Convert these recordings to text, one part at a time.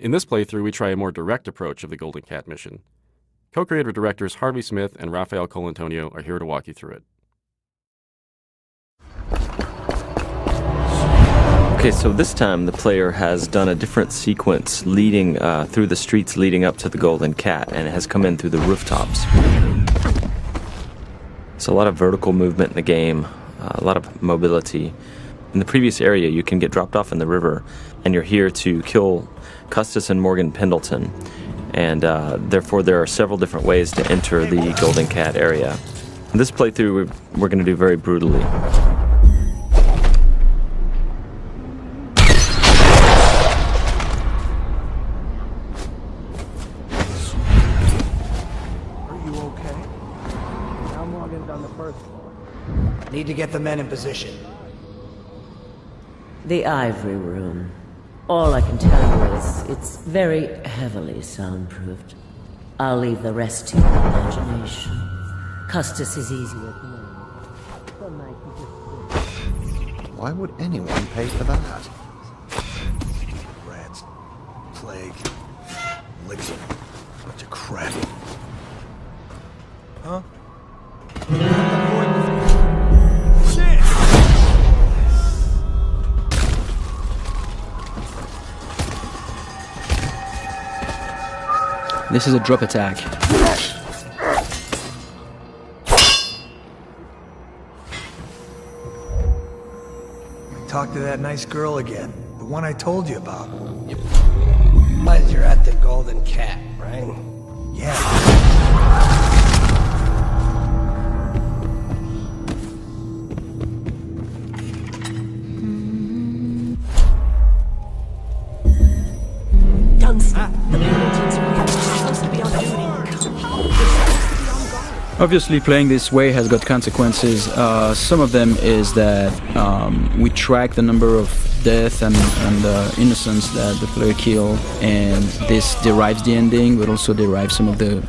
In this playthrough, we try a more direct approach of the Golden Cat mission. Co-creator directors Harvey Smith and Rafael Colantonio are here to walk you through it. Okay, so this time the player has done a different sequence leading through the streets leading up to the Golden Cat, and it has come in through the rooftops. So a lot of vertical movement in the game, a lot of mobility. In the previous area, you can get dropped off in the river, and you're here to kill Custis and Morgan Pendleton. And therefore, there are several different ways to enter the Golden Cat area. In this playthrough, we're going to do very brutally. Need to get the men in position. The Ivory Room. All I can tell you is it's very heavily soundproofed. I'll leave the rest to your imagination. Custis is easier at the moment. Some night you just... Why would anyone pay for that? Rats, plague, elixir, bunch of crap. Huh? This is a drop attack. Talk to that nice girl again. The one I told you about. But you're at the Golden Cat, right? Yeah. Obviously, playing this way has got consequences. Some of them is that we track the number of death and innocents that the player kill, and this derives the ending, but also derives some of the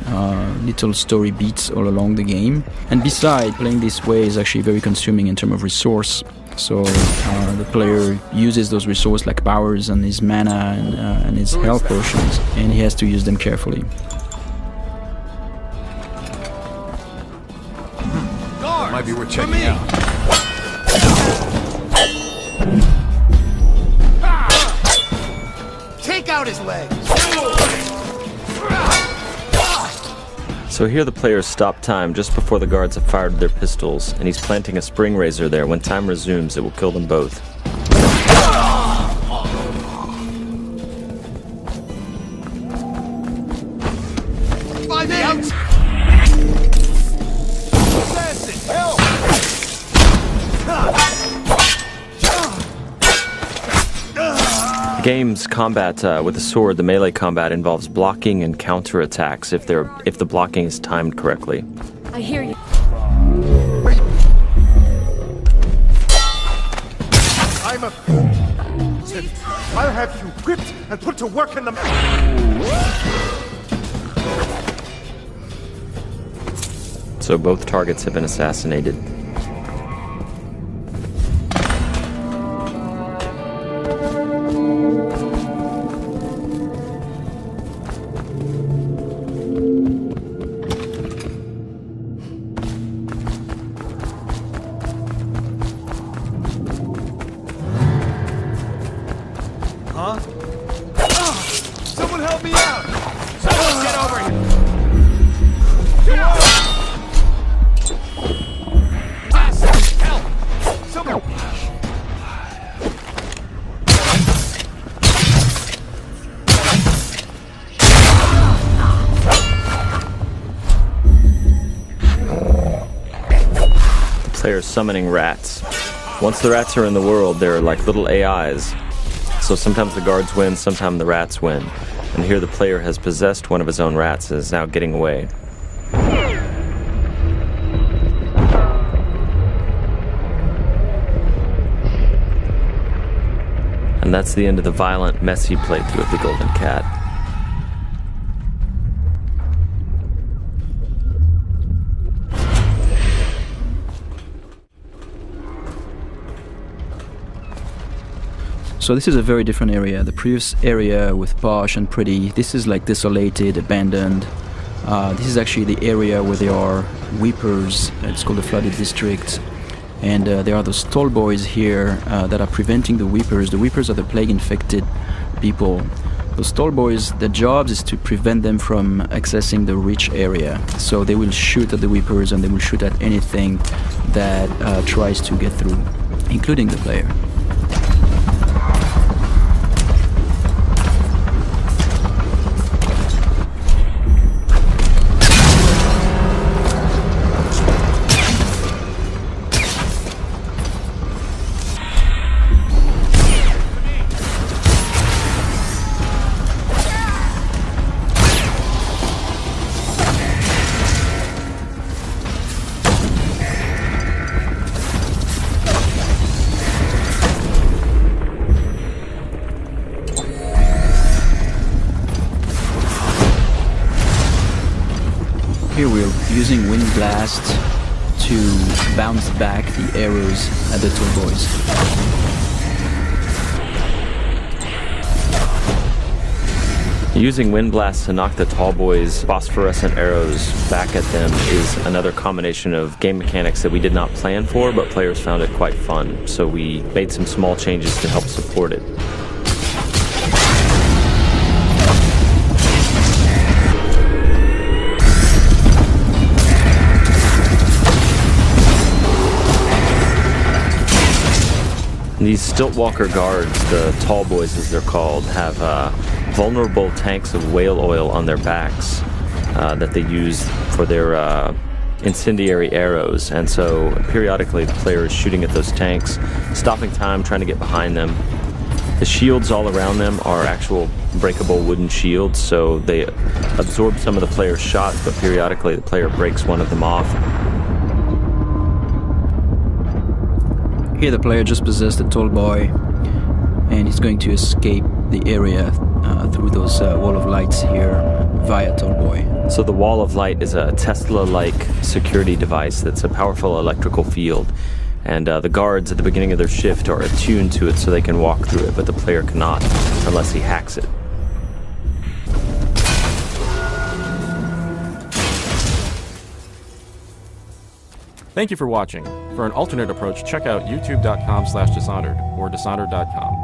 little story beats all along the game. And besides, playing this way is actually very consuming in terms of resource. So the player uses those resources like powers and his mana and his health potions, and he has to use them carefully. Might be worth checking out. Take out his legs! So here the players stop time just before the guards have fired their pistols, and he's planting a spring razor there. When time resumes, it will kill them both. Find the outside! Game's combat with the sword, the melee combat, involves blocking and counter-attacks if the blocking is timed correctly. I hear you. I'm a fool. I'll have you whipped and put to work in the... So both targets have been assassinated. Huh? Someone help me out! Someone get over here! Help! Someone... The player's summoning rats. Once the rats are in the world, they're like little AIs. So sometimes the guards win, sometimes the rats win. And here the player has possessed one of his own rats and is now getting away. And that's the end of the violent, messy playthrough of the Golden Cat. So this is a very different area. The previous area with posh and pretty, this is like desolated, abandoned. This is actually the area where there are weepers. It's called the flooded district. And there are those tall boys here that are preventing the weepers. The weepers are the plague-infected people. Those tall boys, their job is to prevent them from accessing the rich area. So they will shoot at the weepers and they will shoot at anything that tries to get through, including the player. Here we're using Wind Blast to bounce back the arrows at the tall boys. Using Wind Blast to knock the tall boys' phosphorescent arrows back at them is another combination of game mechanics that we did not plan for, but players found it quite fun. So we made some small changes to help support it. These Stiltwalker guards, the tall boys as they're called, have vulnerable tanks of whale oil on their backs that they use for their incendiary arrows. And so periodically the player is shooting at those tanks, stopping time, trying to get behind them. The shields all around them are actual breakable wooden shields, so they absorb some of the player's shots, but periodically the player breaks one of them off. Here the player just possessed a tall boy and he's going to escape the area through those wall of lights here via tall boy. So the wall of light is a Tesla-like security device that's a powerful electrical field, and the guards at the beginning of their shift are attuned to it so they can walk through it, but the player cannot unless he hacks it. Thank you for watching. For an alternate approach, check out youtube.com/Dishonored or Dishonored.com.